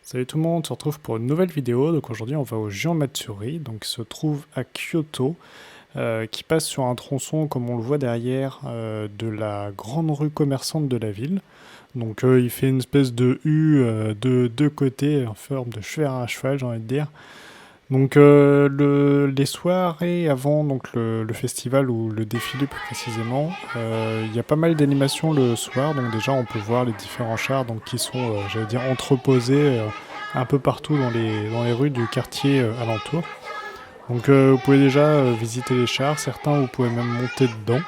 Salut tout le monde, on se retrouve pour une nouvelle vidéo. Donc aujourd'hui on va au Gion Matsuri, donc qui se trouve à Kyoto, qui passe sur un tronçon comme on le voit derrière de la grande rue commerçante de la ville. Donc il fait une espèce de U de deux côtés en forme de cheval à cheval, j'ai envie de dire. Donc les soirées avant donc le festival ou le défilé plus précisément, il y a pas mal d'animations le soir. Donc déjà on peut voir les différents chars donc qui sont j'allais dire entreposés un peu partout dans les rues du quartier alentour. Donc vous pouvez déjà visiter les chars, certains vous pouvez même monter dedans.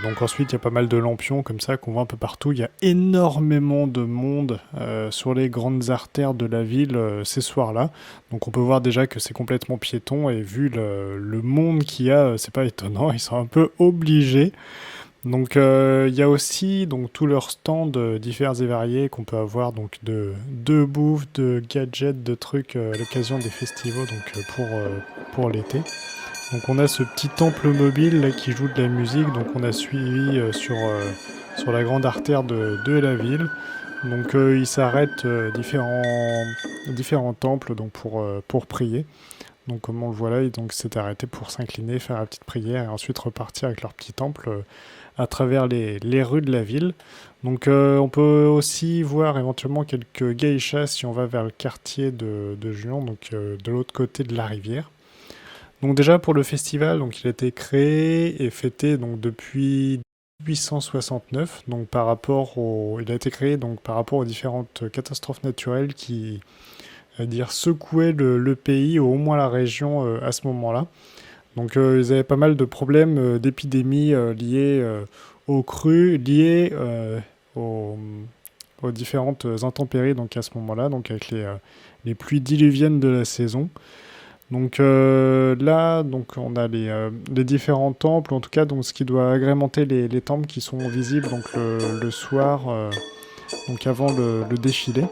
Donc ensuite, il y a pas mal de lampions comme ça qu'on voit un peu partout. Il y a énormément de monde sur les grandes artères de la ville ces soirs-là. Donc on peut voir déjà que c'est complètement piéton et vu le monde qu'il y a, c'est pas étonnant. Ils sont un peu obligés. Donc il y a aussi donc tous leurs stands divers et variés qu'on peut avoir donc de bouffe, de gadgets, de trucs à l'occasion des festivals donc pour l'été. Donc on a ce petit temple mobile là, qui joue de la musique, donc on a suivi sur la grande artère de la ville. Donc il s'arrête différents temples donc pour prier. Donc comme on le voit là, donc s'est arrêté pour s'incliner, faire la petite prière et ensuite repartir avec leur petit temple à travers les rues de la ville. Donc on peut aussi voir éventuellement quelques geishas si on va vers le quartier de Juan, donc de l'autre côté de la rivière. Donc déjà pour le festival, donc il a été créé et fêté donc depuis 1869. Donc il a été créé donc par rapport aux différentes catastrophes naturelles qui, à dire, secouaient le pays ou au moins la région à ce moment-là. Donc ils avaient pas mal de problèmes d'épidémies liées aux crues, liées aux, aux différentes intempéries donc à ce moment-là, donc avec les pluies diluviennes de la saison. Donc là, donc on a les différents temples, en tout cas donc ce qui doit agrémenter les temples qui sont visibles donc le soir, donc avant le défilé.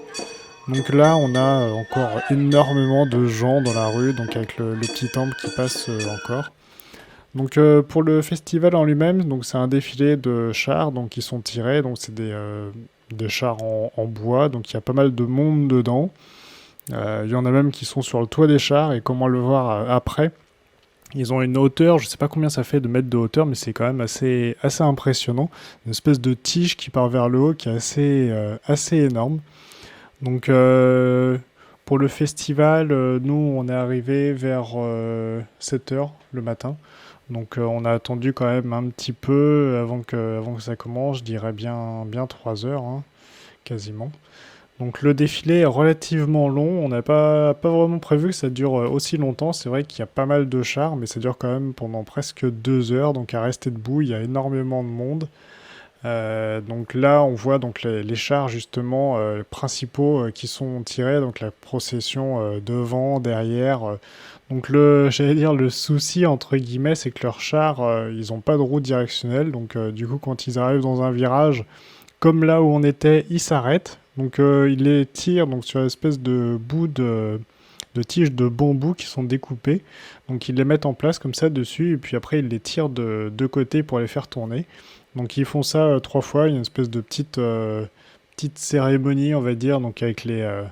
Donc là, on a encore énormément de gens dans la rue, donc avec le petit temple qui passe encore. Donc pour le festival en lui-même, donc c'est un défilé de chars donc qui sont tirés, donc c'est des chars en bois, donc il y a pas mal de monde dedans. Il y en a même qui sont sur le toit des chars et comment le voir après. Ils ont une hauteur, je sais pas combien ça fait de mètres de hauteur, mais c'est quand même assez impressionnant. Une espèce de tige qui part vers le haut qui est assez énorme. Donc pour le festival, nous on est arrivé vers 7 heures le matin. Donc on a attendu quand même un petit peu avant que ça commence, je dirais bien 3 heures, hein, quasiment. Donc le défilé est relativement long, on n'a pas vraiment prévu que ça dure aussi longtemps, c'est vrai qu'il y a pas mal de chars, mais ça dure quand même pendant presque 2 heures, donc à rester debout, il y a énormément de monde. Donc là on voit donc les chars justement principaux qui sont tirés, donc la procession devant, derrière. Donc j'allais dire le souci entre guillemets c'est que leurs chars ils n'ont pas de roue directionnelle, donc du coup quand ils arrivent dans un virage, comme là où on était, ils s'arrêtent. Donc ils les tirent donc, sur une espèce de bout de tiges de bambou qui sont découpées. Donc ils les mettent en place comme ça dessus et puis après ils les tirent de deux côtés pour les faire tourner. Donc ils font ça 3 fois, il y a une espèce de petite cérémonie on va dire, donc avec je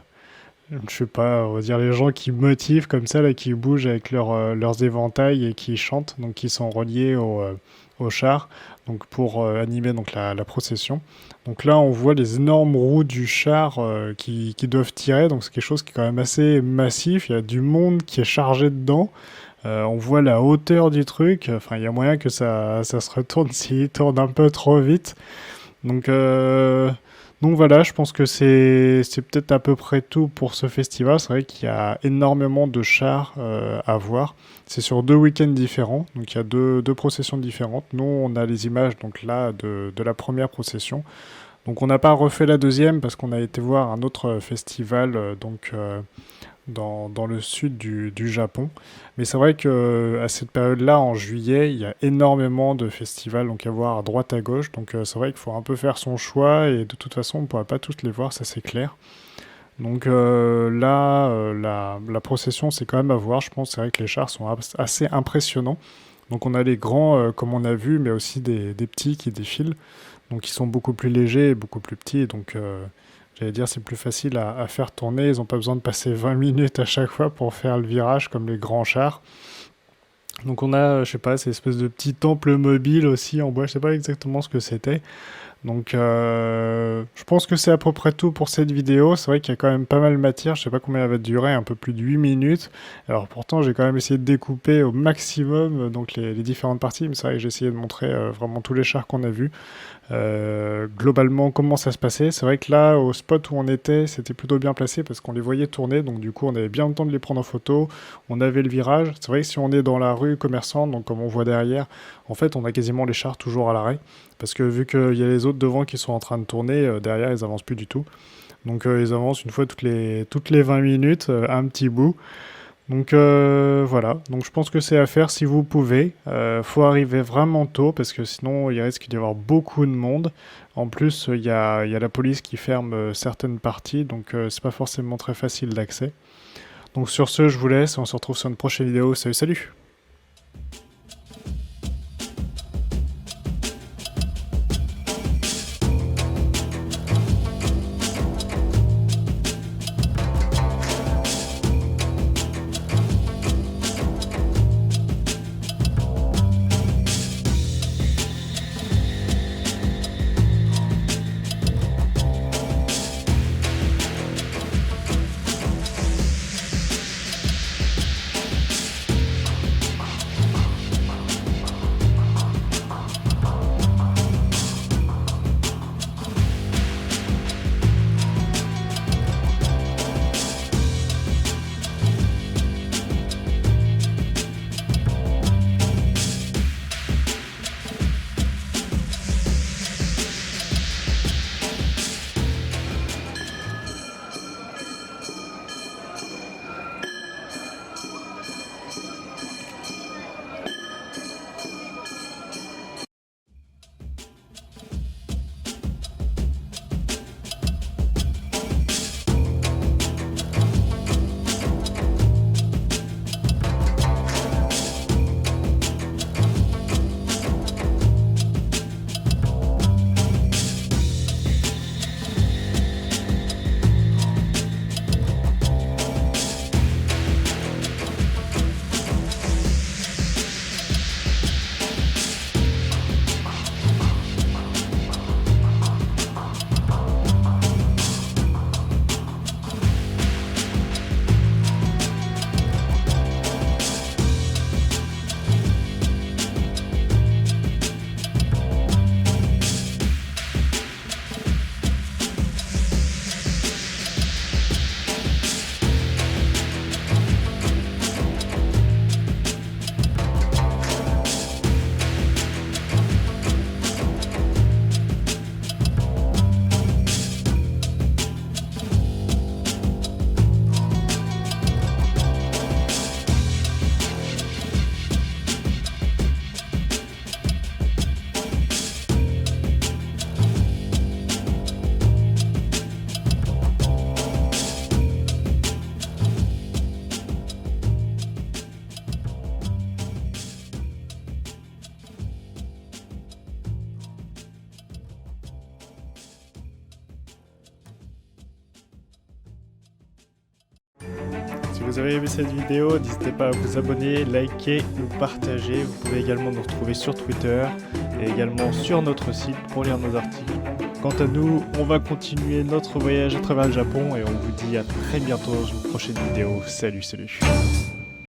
sais pas, on va dire les gens qui motivent comme ça, là, qui bougent avec leurs éventails et qui chantent, donc qui sont reliés au char, donc pour animer donc la procession. Donc là, on voit les énormes roues du char qui doivent tirer, donc c'est quelque chose qui est quand même assez massif. Il y a du monde qui est chargé dedans. On voit la hauteur du truc. Enfin, il y a moyen que ça se retourne s'il tourne un peu trop vite. Donc, euh, donc voilà, je pense que c'est peut-être à peu près tout pour ce festival. C'est vrai qu'il y a énormément de chars à voir. C'est sur 2 week-ends différents, donc il y a deux processions différentes. Nous, on a les images donc là de la première procession. Donc on n'a pas refait la deuxième parce qu'on a été voir un autre festival dans le sud du Japon. Mais c'est vrai que à cette période-là, en juillet, il y a énormément de festivals donc à voir à droite à gauche. Donc c'est vrai qu'il faut un peu faire son choix et de toute façon, on ne pourra pas tous les voir, ça c'est clair. Donc là, la procession, c'est quand même à voir. Je pense c'est vrai que les chars sont assez impressionnants. Donc on a les grands, comme on a vu, mais aussi des petits qui défilent. Donc ils sont beaucoup plus légers et beaucoup plus petits. Donc J'allais dire, c'est plus facile à faire tourner. Ils n'ont pas besoin de passer 20 minutes à chaque fois pour faire le virage comme les grands chars. Donc on a, je sais pas, ces espèces de petits temples mobiles aussi en bois. Je sais pas exactement ce que c'était. Donc je pense que c'est à peu près tout pour cette vidéo. C'est vrai qu'il y a quand même pas mal de matière. Je sais pas combien elle va durer, un peu plus de 8 minutes. Alors pourtant j'ai quand même essayé de découper au maximum donc les différentes parties. Mais c'est vrai que j'ai essayé de montrer vraiment tous les chars qu'on a vus. Globalement comment ça se passait. C'est vrai que là au spot où on était c'était plutôt bien placé parce qu'on les voyait tourner, donc du coup on avait bien le temps de les prendre en photo, on avait le virage. C'est vrai que si on est dans la rue commerçante, donc comme on voit derrière, en fait on a quasiment les chars toujours à l'arrêt parce que vu qu'il y a les autres devant qui sont en train de tourner, derrière ils avancent plus du tout, donc ils avancent une fois toutes les 20 minutes, un petit bout. Donc voilà, donc je pense que c'est à faire si vous pouvez. Faut arriver vraiment tôt parce que sinon il risque d'y avoir beaucoup de monde. En plus, il y a la police qui ferme certaines parties, donc c'est pas forcément très facile d'accès. Donc sur ce, je vous laisse, on se retrouve sur une prochaine vidéo. Salut, salut! Si vous avez aimé cette vidéo, n'hésitez pas à vous abonner, liker ou partager. Vous pouvez également nous retrouver sur Twitter et également sur notre site pour lire nos articles. Quant à nous, on va continuer notre voyage à travers le Japon et on vous dit à très bientôt dans une prochaine vidéo. Salut, salut!